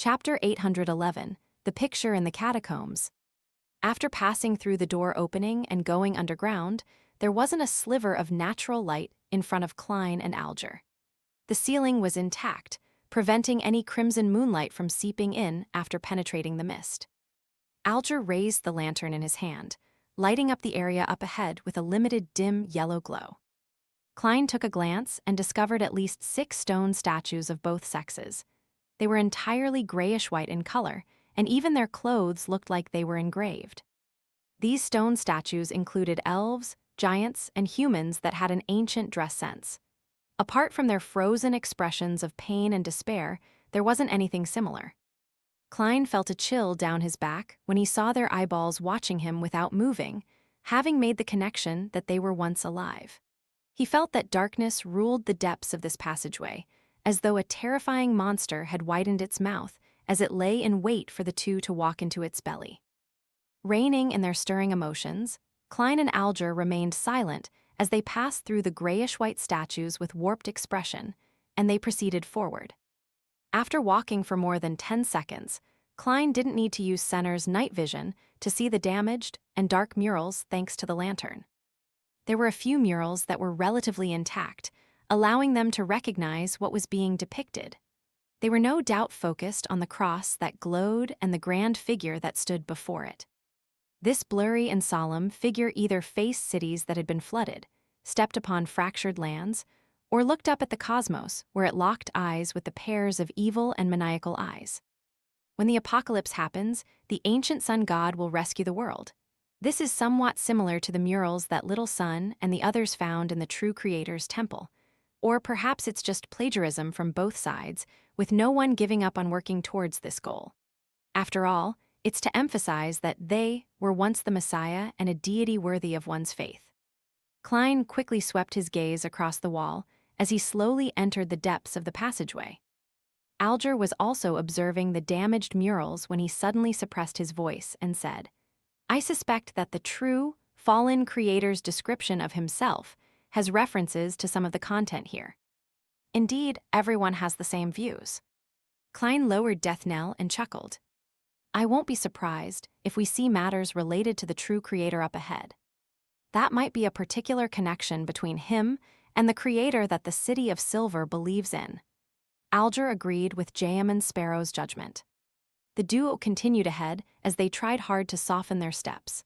Chapter 811, The Picture in the Catacombs. After passing through the door opening and going underground, there wasn't a sliver of natural light in front of Klein and Alger. The ceiling was intact, preventing any crimson moonlight from seeping in after penetrating the mist. Alger raised the lantern in his hand, lighting up the area up ahead with a limited dim yellow glow. Klein took a glance and discovered at least 6 stone statues of both sexes. They were entirely grayish-white in color, and even their clothes looked like they were engraved. These stone statues included elves, giants, and humans that had an ancient dress sense. Apart from their frozen expressions of pain and despair, there wasn't anything similar. Klein felt a chill down his back when he saw their eyeballs watching him without moving, having made the connection that they were once alive. He felt that darkness ruled the depths of this passageway, as though a terrifying monster had widened its mouth as it lay in wait for the two to walk into its belly. Reining in their stirring emotions, Klein and Alger remained silent as they passed through the grayish-white statues with warped expression, and they proceeded forward. After walking for more than 10 seconds, Klein didn't need to use Senner's night vision to see the damaged and dark murals thanks to the lantern. There were a few murals that were relatively intact, allowing them to recognize what was being depicted. They were no doubt focused on the cross that glowed and the grand figure that stood before it. This blurry and solemn figure either faced cities that had been flooded, stepped upon fractured lands, or looked up at the cosmos where it locked eyes with the pairs of evil and maniacal eyes. When the apocalypse happens, the ancient sun god will rescue the world. This is somewhat similar to the murals that Little Sun and the others found in the True Creator's temple. Or perhaps it's just plagiarism from both sides, with no one giving up on working towards this goal. After all, it's to emphasize that they were once the Messiah and a deity worthy of one's faith. Klein quickly swept his gaze across the wall as he slowly entered the depths of the passageway. Alger was also observing the damaged murals when he suddenly suppressed his voice and said, "I suspect that the true, fallen creator's description of himself has references to some of the content here. Indeed, everyone has the same views." Klein lowered death knell and chuckled. "I won't be surprised if we see matters related to the true creator up ahead. That might be a particular connection between him and the creator that the City of Silver believes in." Alger agreed with Jayaman Sparrow's judgment. The duo continued ahead as they tried hard to soften their steps.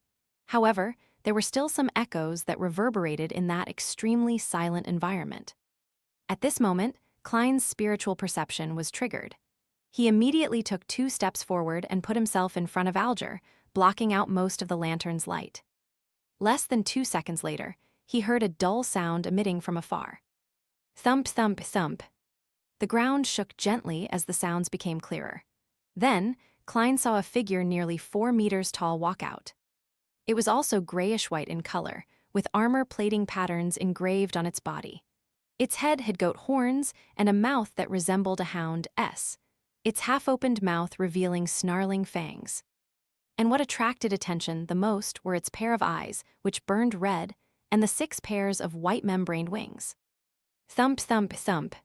However, there were still some echoes that reverberated in that extremely silent environment. At this moment, Klein's spiritual perception was triggered. He immediately took 2 steps forward and put himself in front of Alger, blocking out most of the lantern's light. Less than 2 seconds later, he heard a dull sound emitting from afar. Thump, thump, thump. The ground shook gently as the sounds became clearer. Then, Klein saw a figure nearly 4 meters tall walk out. It was also grayish-white in color, with armor-plating patterns engraved on its body. Its head had goat horns and a mouth that resembled a hound's, its half-opened mouth revealing snarling fangs. And what attracted attention the most were its pair of eyes, which burned red, and the 6 pairs of white membraned wings. Thump, thump, thump.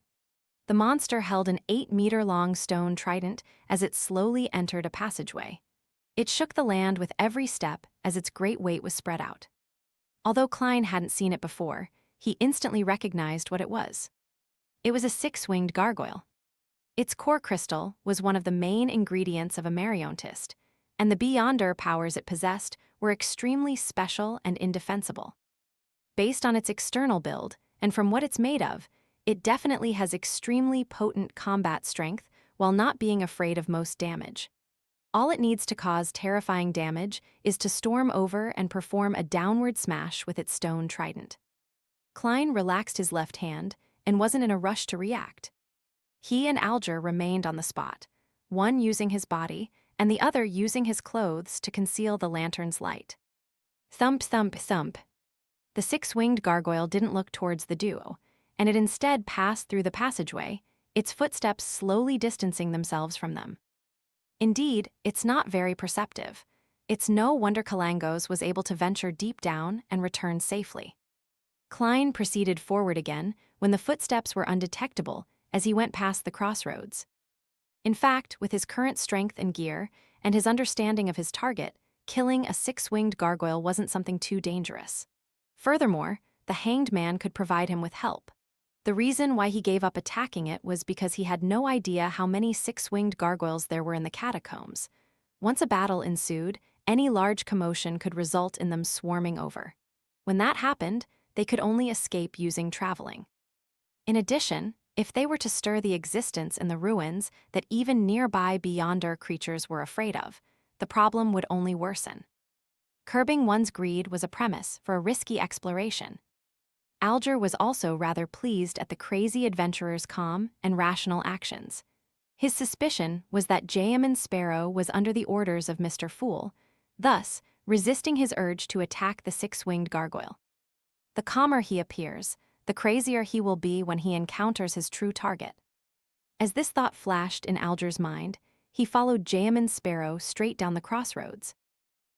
The monster held an 8-meter-long stone trident as it slowly entered a passageway. It shook the land with every step as its great weight was spread out. Although Klein hadn't seen it before, he instantly recognized what it was. It was a 6-winged gargoyle. Its core crystal was one of the main ingredients of a mariontist, and the beyonder powers it possessed were extremely special and indefensible. Based on its external build, and from what it's made of, it definitely has extremely potent combat strength while not being afraid of most damage. All it needs to cause terrifying damage is to storm over and perform a downward smash with its stone trident. Klein relaxed his left hand and wasn't in a rush to react. He and Alger remained on the spot, one using his body and the other using his clothes to conceal the lantern's light. Thump, thump, thump. The 6-winged gargoyle didn't look towards the duo, and it instead passed through the passageway, its footsteps slowly distancing themselves from them. Indeed, it's not very perceptive. It's no wonder Kalangos was able to venture deep down and return safely. Klein proceeded forward again when the footsteps were undetectable as he went past the crossroads. In fact, with his current strength and gear, and his understanding of his target, killing a six-winged gargoyle wasn't something too dangerous. Furthermore, the hanged man could provide him with help. The reason why he gave up attacking it was because he had no idea how many six-winged gargoyles there were in the catacombs. Once a battle ensued, any large commotion could result in them swarming over. When that happened, they could only escape using traveling. In addition, if they were to stir the existence in the ruins that even nearby Beyonder creatures were afraid of, the problem would only worsen. Curbing one's greed was a premise for a risky exploration. Alger was also rather pleased at the crazy adventurer's calm and rational actions. His suspicion was that Jayaman Sparrow was under the orders of Mr. Fool, thus resisting his urge to attack the six-winged gargoyle. The calmer he appears, the crazier he will be when he encounters his true target. As this thought flashed in Alger's mind, he followed Jayaman Sparrow straight down the crossroads.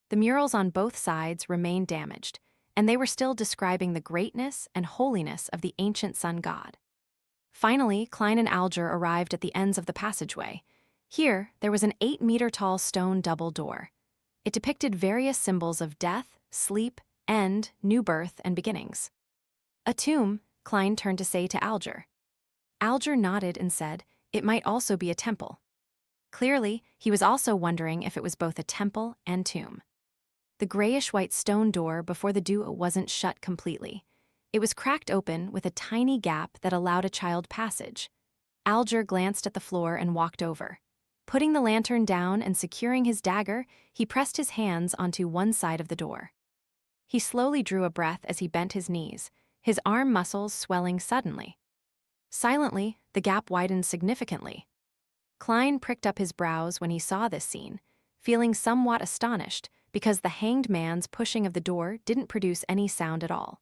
The murals on both sides remained damaged, and they were still describing the greatness and holiness of the ancient sun god. Finally, Klein and Alger arrived at the ends of the passageway. Here, there was an 8-meter-tall stone double door. It depicted various symbols of death, sleep, end, new birth, and beginnings. A tomb, Klein turned to say to Alger. Alger nodded and said, it might also be a temple. Clearly, he was also wondering if it was both a temple and tomb. The grayish-white stone door before the door wasn't shut completely. It was cracked open with a tiny gap that allowed a child passage. Alger glanced at the floor and walked over. Putting the lantern down and securing his dagger, he pressed his hands onto one side of the door. He slowly drew a breath as he bent his knees, his arm muscles swelling suddenly. Silently, the gap widened significantly. Klein pricked up his brows when he saw this scene, feeling somewhat astonished because the hanged man's pushing of the door didn't produce any sound at all.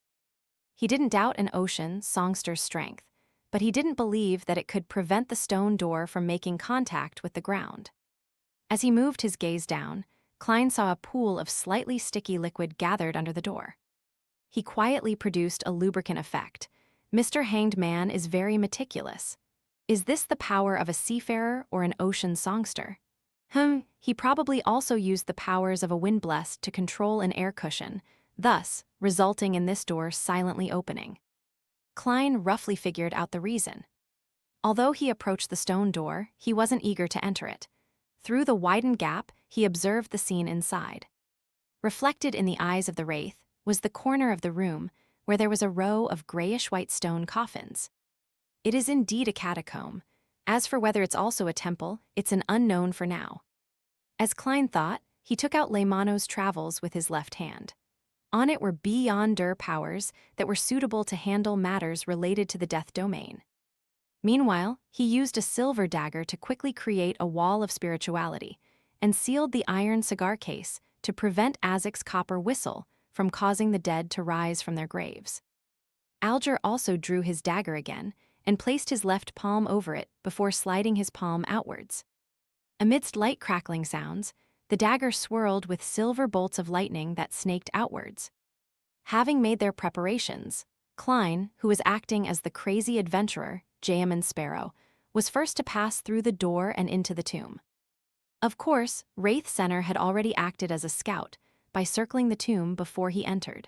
He didn't doubt an ocean songster's strength, but he didn't believe that it could prevent the stone door from making contact with the ground. As he moved his gaze down, Klein saw a pool of slightly sticky liquid gathered under the door. He quietly produced a lubricant effect. Mr. Hanged Man is very meticulous. Is this the power of a seafarer or an ocean songster? He probably also used the powers of a windblast to control an air cushion, thus resulting in this door silently opening. Klein roughly figured out the reason. Although he approached the stone door, he wasn't eager to enter it. Through the widened gap, he observed the scene inside. Reflected in the eyes of the wraith was the corner of the room where there was a row of grayish-white stone coffins. It is indeed a catacomb. As for whether it's also a temple, it's an unknown for now. As Klein thought, he took out Leymano's travels with his left hand. On it were Beyonder powers that were suitable to handle matters related to the death domain. Meanwhile, he used a silver dagger to quickly create a wall of spirituality, and sealed the iron cigar case to prevent Azek's copper whistle from causing the dead to rise from their graves. Alger also drew his dagger again, and placed his left palm over it before sliding his palm outwards. Amidst light crackling sounds, the dagger swirled with silver bolts of lightning that snaked outwards. Having made their preparations, Klein, who was acting as the crazy adventurer, Jayaman Sparrow, was first to pass through the door and into the tomb. Of course, Wraith Center had already acted as a scout by circling the tomb before he entered.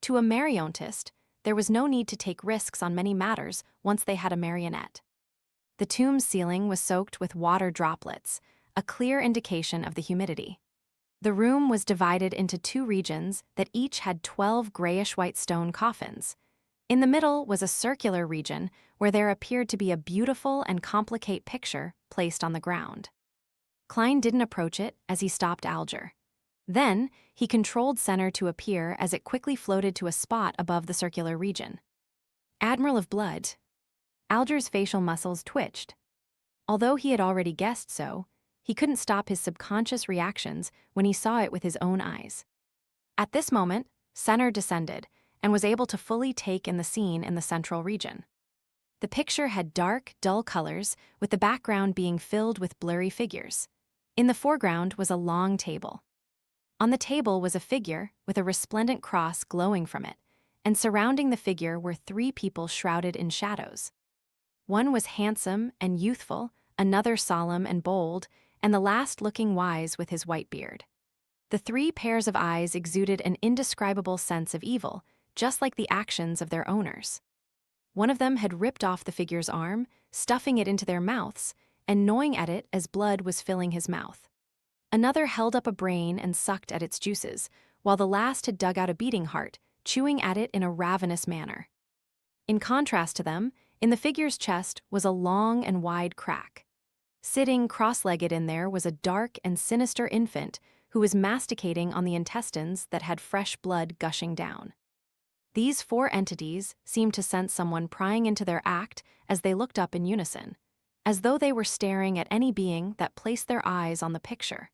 To a marionettist, there was no need to take risks on many matters once they had a marionette. The tomb's ceiling was soaked with water droplets, a clear indication of the humidity. The room was divided into 2 regions that each had 12 grayish-white stone coffins. In the middle was a circular region where there appeared to be a beautiful and complicated picture placed on the ground. Klein didn't approach it as he stopped Alger. Then, he controlled Center to appear as it quickly floated to a spot above the circular region. Admiral of Blood. Alger's facial muscles twitched. Although he had already guessed so, he couldn't stop his subconscious reactions when he saw it with his own eyes. At this moment, Center descended and was able to fully take in the scene in the central region. The picture had dark, dull colors, with the background being filled with blurry figures. In the foreground was a long table. On the table was a figure with a resplendent cross glowing from it, and surrounding the figure were 3 people shrouded in shadows. One was handsome and youthful, another solemn and bold, and the last looking wise with his white beard. The three pairs of eyes exuded an indescribable sense of evil, just like the actions of their owners. One of them had ripped off the figure's arm, stuffing it into their mouths, and gnawing at it as blood was filling his mouth. Another held up a brain and sucked at its juices, while the last had dug out a beating heart, chewing at it in a ravenous manner. In contrast to them, in the figure's chest was a long and wide crack. Sitting cross-legged in there was a dark and sinister infant who was masticating on the intestines that had fresh blood gushing down. These four entities seemed to sense someone prying into their act as they looked up in unison, as though they were staring at any being that placed their eyes on the picture.